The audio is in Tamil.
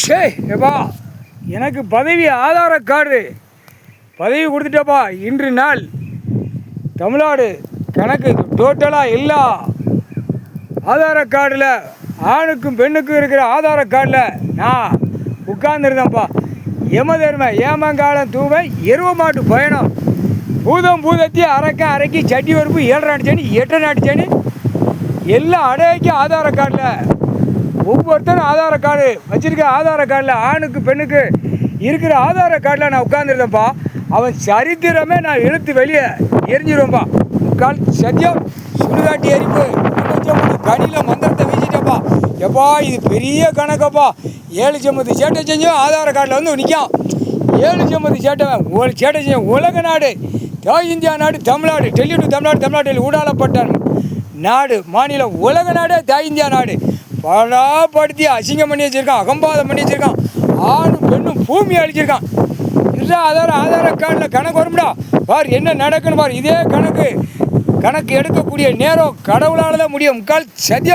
ஷே எப்பா எனக்கு பதவி ஆதார கார்டு பதவி கொடுத்துட்டப்பா. இன்று நாள் தமிழ்நாடு கணக்கு டோட்டலாக எல்லா ஆதார கார்டில் ஆணுக்கும் பெண்ணுக்கும் இருக்கிற ஆதார கார்டில் நான் உட்கார்ந்துருந்தேன்ப்பா. எமதர்மை ஏமங்காலம் தூவை எருவ மாட்டு பயணம் பூதம் பூதத்தி அரைக்கி சட்டி வறுப்பு 7 நாட்டு 8 நாட்டு எல்லா அடையாக்கும் ஆதார கார்டில் ஒவ்வொருத்தரும் ஆதார கார்டு வச்சுருக்க ஆதார கார்டில் ஆணுக்கு பெண்ணுக்கு இருக்கிற ஆதார கார்டில் நான் உட்காந்துருந்தேன்ப்பா. அவன் சரித்திரமே நான் இழுத்து வெளியே எரிஞ்சிருவேன்ப்பா. முக்கால் சத்தியம் சுடுகாட்டி எரிப்பு கனியில் மந்திரத்தை வீசிட்டப்பா. எப்பா இது பெரிய கணக்கப்பா. 7 சம்பத்து சேட்டை செஞ்சும் ஆதார கார்டில் வந்து நிற்கான். 7 சம்பத்து சேட்டை செஞ்ச உலக நாடு இந்தியா நாடு தமிழ்நாடு டெல்லி டு தமிழ்நாட்டில் ஊடாலப்பட்ட நாடு மாநிலம் உலக நாடே இந்தியா நாடு படாப்படுத்தி அசிங்கம் பண்ணி வச்சுருக்கான், அகம்பாதம் பண்ணி வச்சுருக்கான். ஆணும் பெண்ணும் பூமி அழிச்சிருக்கான். இல்லை ஆதார கார்டில் கணக்கு வரும்டா பார் என்ன நடக்குன்னு பார். இதே கணக்கு எடுக்கக்கூடிய நேரம் கடவுளால் தான் முடியும். முக்கால் சத்தியம்.